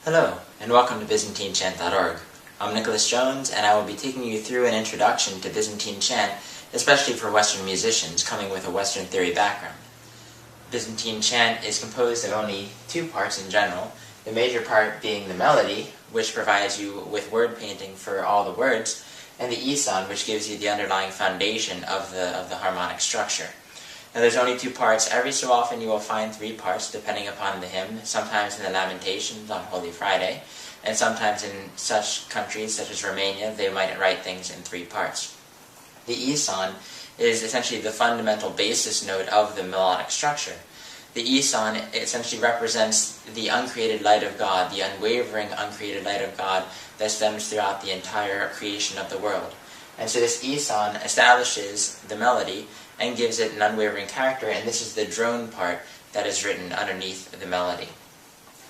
Hello, and welcome to ByzantineChant.org. I'm Nicholas Jones, and I will be taking you through an introduction to Byzantine chant, especially for Western musicians coming with a Western theory background. Byzantine chant is composed of only two parts in general, the major part being the melody, which provides you with word painting for all the words, and the eson, which gives you the underlying foundation of the harmonic structure. Now there's only two parts. Every so often you will find three parts depending upon the hymn, sometimes in the Lamentations on Holy Friday, and sometimes in such countries such as Romania, they might write things in three parts. The eson is essentially the fundamental basis note of the melodic structure. The eson essentially represents the uncreated light of God, the unwavering uncreated light of God that stems throughout the entire creation of the world. And so this eson establishes the melody and gives it an unwavering character, and this is the drone part that is written underneath the melody.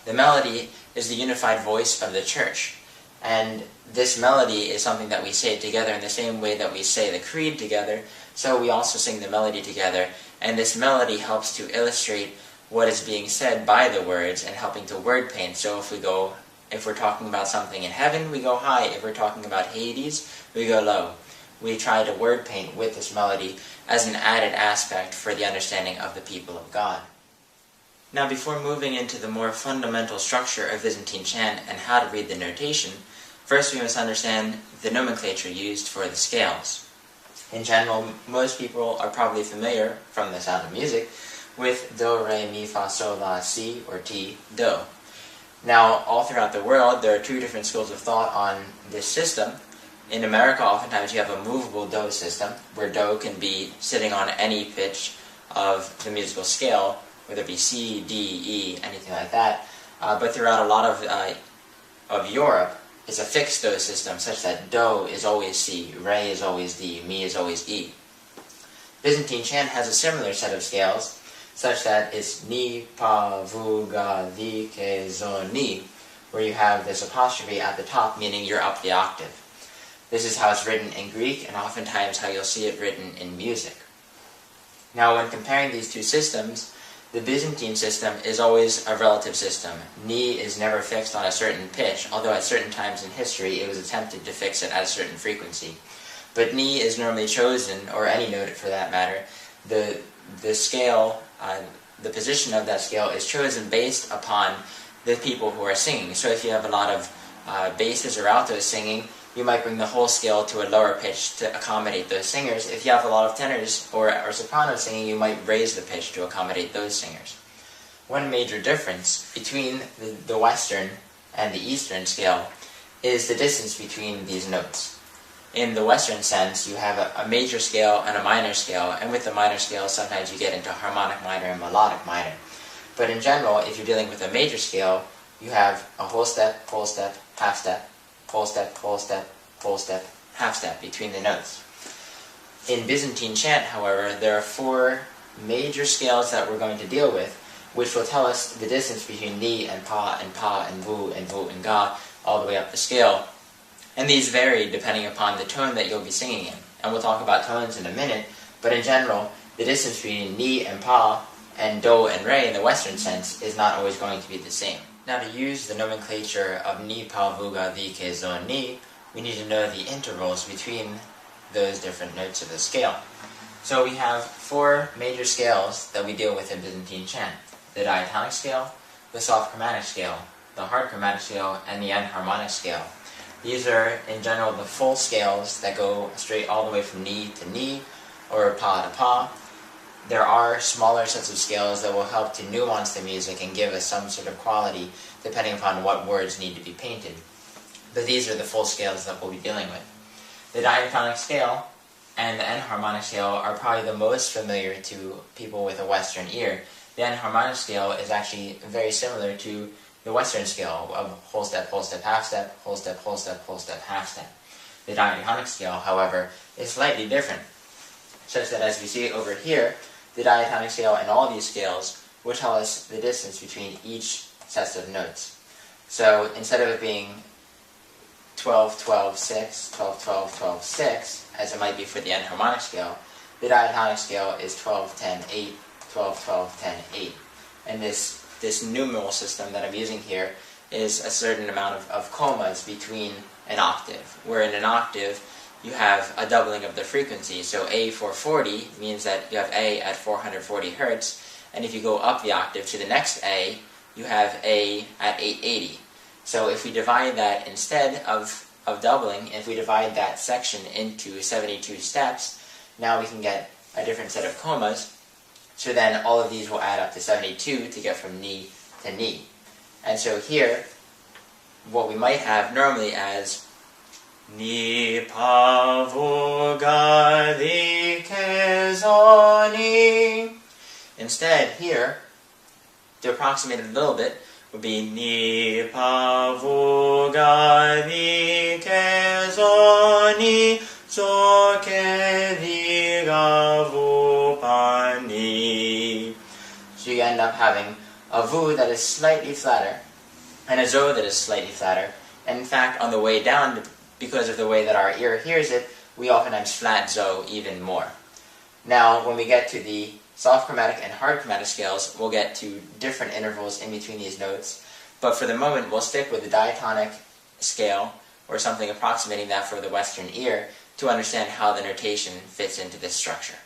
The melody is the unified voice of the church, and this melody is something that we say together in the same way that we say the creed together, so we also sing the melody together, and this melody helps to illustrate what is being said by the words and helping to word paint. So if we're talking about something in heaven, we go high. If we're talking about Hades, we go low. We try to word paint with this melody as an added aspect for the understanding of the people of God. Now, before moving into the more fundamental structure of Byzantine chant and how to read the notation, first we must understand the nomenclature used for the scales. In general, most people are probably familiar, from the sound of music, with do, re, mi, fa, sol, la, si, or ti, do. Now, all throughout the world, there are two different schools of thought on this system. In America, oftentimes you have a movable do system, where do can be sitting on any pitch of the musical scale, whether it be C, D, E, anything like that. But throughout a lot of Europe, it's a fixed do system, such that do is always C, re is always D, mi is always E. Byzantine chant has a similar set of scales, such that it's ni, pa, vu, ga, di, ke, zo, ni, where you have this apostrophe at the top, meaning you're up the octave. This is how it's written in Greek, and oftentimes how you'll see it written in music. Now, when comparing these two systems, the Byzantine system is always a relative system. Ni is never fixed on a certain pitch, although at certain times in history it was attempted to fix it at a certain frequency. But ni is normally chosen, or any note for that matter, the scale, the position of that scale is chosen based upon the people who are singing. So if you have a lot of basses or altos singing, you might bring the whole scale to a lower pitch to accommodate those singers. If you have a lot of tenors or sopranos singing, you might raise the pitch to accommodate those singers. One major difference between the Western and the Eastern scale is the distance between these notes. In the Western sense, you have a major scale and a minor scale, and with the minor scale, sometimes you get into harmonic minor and melodic minor. But in general, if you're dealing with a major scale, you have a whole step, half step, whole step, whole step, whole step, half step between the notes. In Byzantine chant, however, there are four major scales that we're going to deal with, which will tell us the distance between ni and pa and vu and ga, all the way up the scale. And these vary depending upon the tone that you'll be singing in. And we'll talk about tones in a minute, but in general, the distance between ni and pa and do and re in the Western sense is not always going to be the same. Now, to use the nomenclature of ni, pa, vu, ga, di, ke, zo, ni, we need to know the intervals between those different notes of the scale. So we have four major scales that we deal with in Byzantine chant: the diatonic scale, the soft chromatic scale, the hard chromatic scale, and the enharmonic scale. These are, in general, the full scales that go straight all the way from ni to ni, or pa to pa. There are smaller sets of scales that will help to nuance the music and give us some sort of quality depending upon what words need to be painted. But these are the full scales that we'll be dealing with. The diatonic scale and the enharmonic scale are probably the most familiar to people with a Western ear. The enharmonic scale is actually very similar to the Western scale of whole step, half step, whole step, half step. The diatonic scale, however, is slightly different, such that as we see over here, the diatonic scale and all these scales will tell us the distance between each set of notes. So instead of it being 12, 12, 6, 12, 12, 12, 6, as it might be for the enharmonic scale, the diatonic scale is 12, 10, 8, 12, 12, 10, 8. And this numeral system that I'm using here is a certain amount of commas between an octave, where in an octave you have a doubling of the frequency. So A440 means that you have A at 440 hertz, and if you go up the octave to the next A, you have A at 880. So if we divide that, instead of doubling, if we divide that section into 72 steps, now we can get a different set of commas. So then all of these will add up to 72 to get from ni to ni. And so here, what we might have normally as ni pavugali kezoni. Instead, here, to approximate it a little bit, would be ni pavugali kezoni zokeli gavupani. So you end up having a vu that is slightly flatter, and a zo that is slightly flatter. And in fact, on the way down, because of the way that our ear hears it, we oftentimes flat zo even more. Now, when we get to the soft chromatic and hard chromatic scales, we'll get to different intervals in between these notes. But for the moment, we'll stick with the diatonic scale, or something approximating that for the Western ear, to understand how the notation fits into this structure.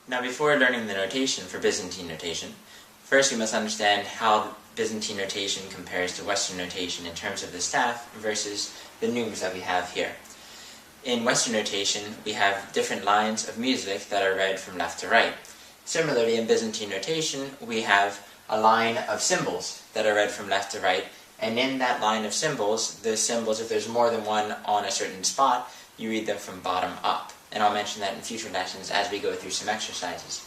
Now, before learning the notation for Byzantine notation, first we must understand how Byzantine notation compares to Western notation in terms of the staff versus the neumes that we have here. In Western notation, we have different lines of music that are read from left to right. Similarly, in Byzantine notation, we have a line of symbols that are read from left to right, and in that line of symbols, those symbols, if there's more than one on a certain spot, you read them from bottom up. And I'll mention that in future lessons as we go through some exercises.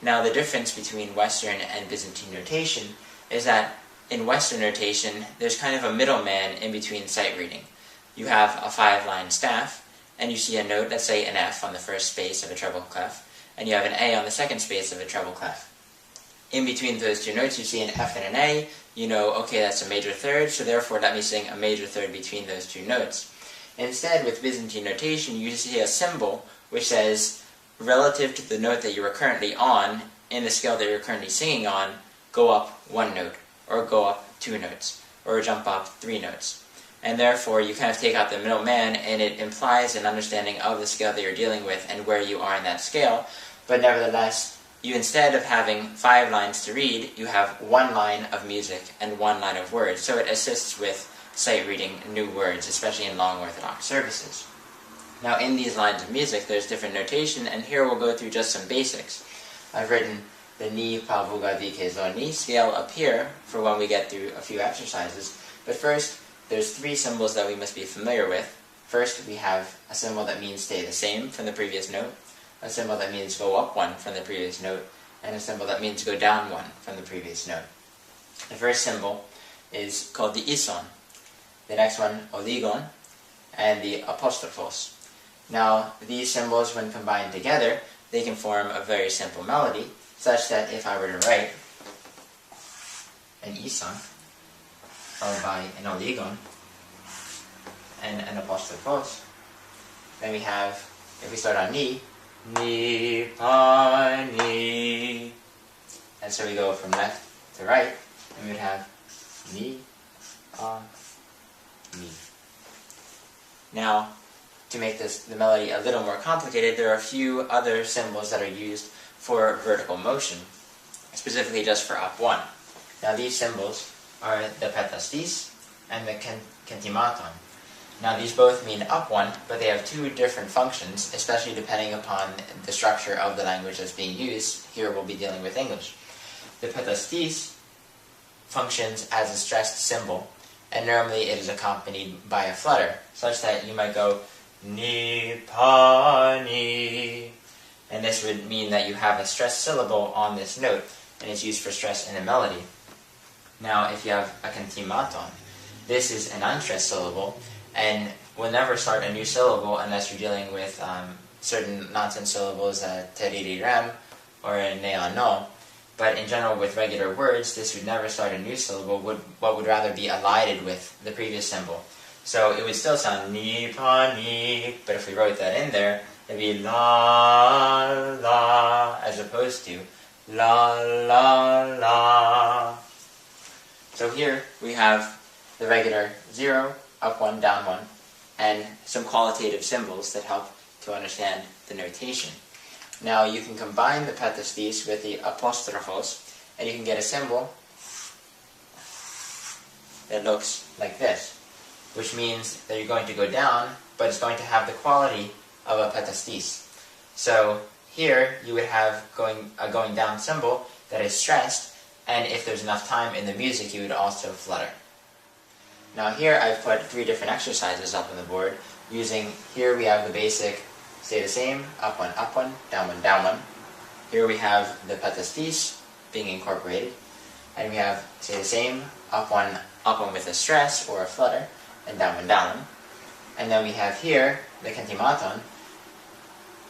Now, the difference between Western and Byzantine notation is that in Western notation, there's kind of a middleman in between sight reading. You have a 5-line staff, and you see a note, let's say an F on the first space of a treble clef, and you have an A on the second space of a treble clef. In between those two notes, you see an F and an A. You know, okay, that's a major third, so therefore let me sing a major third between those two notes. Instead, with Byzantine notation, you see a symbol which says, relative to the note that you are currently on, in the scale that you're currently singing on, go up 1 note, or go up 2 notes, or jump up 3 notes. And therefore, you kind of take out the middle man, and it implies an understanding of the scale that you're dealing with and where you are in that scale. But nevertheless, you, instead of having 5 lines to read, you have 1 line of music and 1 line of words. So it assists with sight reading new words, especially in long Orthodox services. Now, in these lines of music, there's different notation, and here we'll go through just some basics. I've written the ni pa vu ga di ke zo ni scale up here for when we get through a few exercises. But first, there's 3 symbols that we must be familiar with. First, we have a symbol that means stay the same from the previous note, a symbol that means go up 1 from the previous note, and a symbol that means go down 1 from the previous note. The first symbol is called the ison. The next one, oligon, and the apostrophos. Now, these symbols, when combined together, they can form a very simple melody, such that if I were to write an ison, followed by an oligon, and an apostrophos, then we have, if we start on ni, ni, pa, ni, and so we go from left to right, and we would have ni, pa, ni. Now, to make the melody a little more complicated, there are a few other symbols that are used for vertical motion, specifically just for up 1. Now, these symbols are the petastis and the kentimaton. Now, these both mean up 1, but they have 2 different functions, especially depending upon the structure of the language that's being used. Here we'll be dealing with English. The petastis functions as a stressed symbol, and normally it is accompanied by a flutter, such that you might go ni, pa, ni, and this would mean that you have a stressed syllable on this note, and it's used for stress in a melody. Now, if you have a kentimaton, this is an unstressed syllable, and we'll never start a new syllable unless you're dealing with certain nonsense syllables, teririram or neano. But in general, with regular words, this would never start a new syllable, what would rather be elided with the previous symbol. So it would still sound ni, pa, ni, but if we wrote that in there, it'd be la, la, as opposed to la, la, la. So here we have the regular 0, up 1, down 1, and some qualitative symbols that help to understand the notation. Now you can combine the pentastis with the apostrophos, and you can get a symbol that looks like this, which means that you're going to go down, but it's going to have the quality of a pentastis. So here you would have a going down symbol that is stressed, and if there's enough time in the music, you would also flutter. Now here I've put 3 different exercises up on the board, using, here we have the basic, stay the same, up 1, down 1, down 1. Here we have the pentastis being incorporated, and we have, stay the same, up 1 with a stress or a flutter, and down 1, down 1. And then we have here the kentimaton,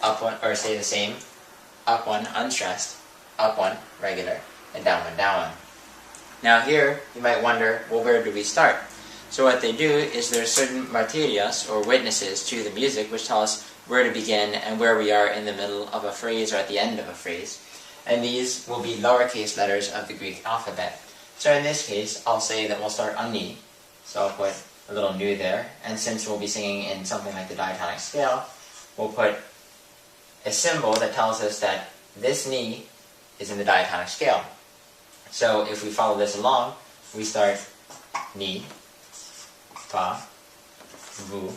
up 1, or stay the same, up 1 unstressed, up 1 regular, and down 1, down 1. Now here you might wonder, well, where do we start? So what they do is there are certain martyrias, or witnesses, to the music which tell us where to begin and where we are in the middle of a phrase or at the end of a phrase. And these will be lowercase letters of the Greek alphabet. So in this case, I'll say that we'll start on ni. So I'll put a little nu there. And since we'll be singing in something like the diatonic scale, we'll put a symbol that tells us that this ni is in the diatonic scale. So if we follow this along, we start ni, pa, vu,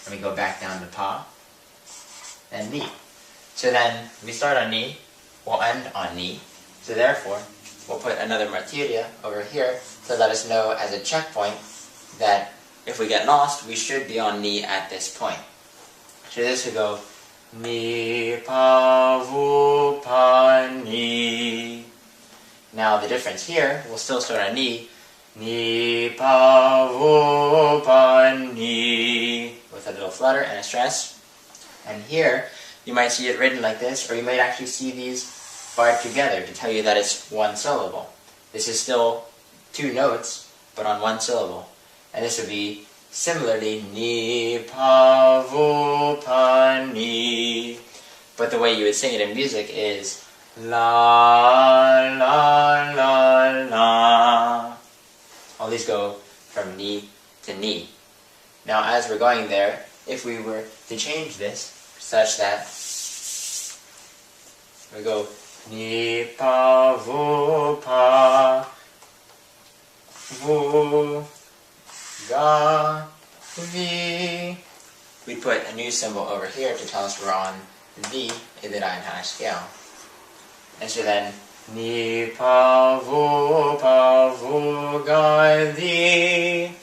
and we go back down to pa, and ni. So then we start on ni, we'll end on ni, so therefore we'll put another martyria over here to let us know as a checkpoint that if we get lost, we should be on ni at this point. So this would go ni, pa, vu, pa, ni. Now the difference here, we'll still start on ni, pa, vu, pa, ni, with a little flutter and a stress. And here, you might see it written like this, or you might actually see these barred together to tell you that it's one syllable. This is still 2 notes, but on 1 syllable. And this would be, similarly, ni, pa, vu, pa, ni. But the way you would sing it in music is la, la, la, la. All these go from ni to ni. Now as we're going there, if we were to change this such that we go ni, pa, vu, pa, vu, ga, vi, we put a new symbol over here to tell us we're on the in the diatonic scale. And so then ni, pa, vu, ga, di.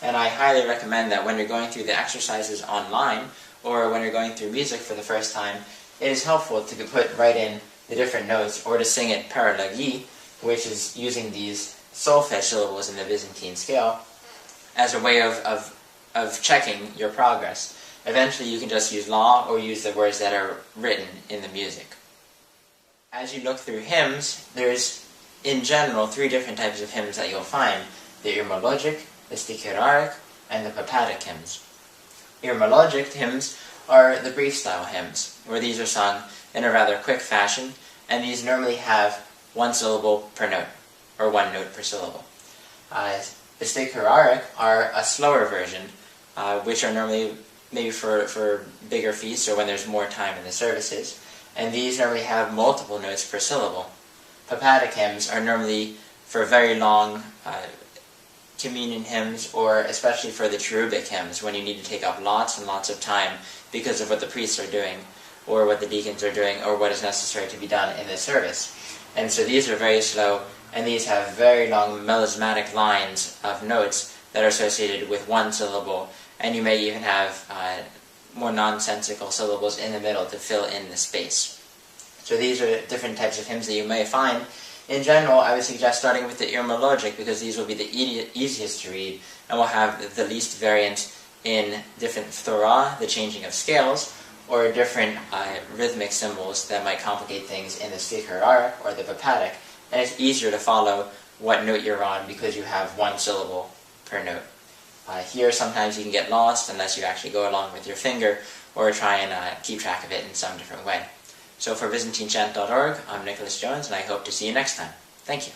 And I highly recommend that when you're going through the exercises online, or when you're going through music for the first time, it is helpful to put right in the different notes, or to sing it paralagi, which is using these solfege syllables in the Byzantine scale, as a way of checking your progress. Eventually you can just use la, or use the words that are written in the music. As you look through hymns, there's, in general, 3 different types of hymns that you'll find: the irmologic, the stichiraric, and the papatic hymns. Irmologic hymns are the brief style hymns, where these are sung in a rather quick fashion, and these normally have 1 syllable per note, or 1 note per syllable. The stichiraric are a slower version, which are normally maybe for bigger feasts or when there's more time in the services, and these normally have multiple notes per syllable. Papatic hymns are normally for very long communion hymns, or especially for the cherubic hymns, when you need to take up lots and lots of time because of what the priests are doing, or what the deacons are doing, or what is necessary to be done in the service. And so these are very slow, and these have very long melismatic lines of notes that are associated with 1 syllable, and you may even have more nonsensical syllables in the middle to fill in the space. So these are different types of hymns that you may find. In general, I would suggest starting with the irmologic, because these will be the easiest to read, and will have the least variance in different phthora, the changing of scales, or different rhythmic symbols that might complicate things in the stichiraric or the papatic, and it's easier to follow what note you're on because you have 1 syllable per note. Here sometimes you can get lost unless you actually go along with your finger, or try and keep track of it in some different way. So for ByzantineChant.org, I'm Nicholas Jones, and I hope to see you next time. Thank you.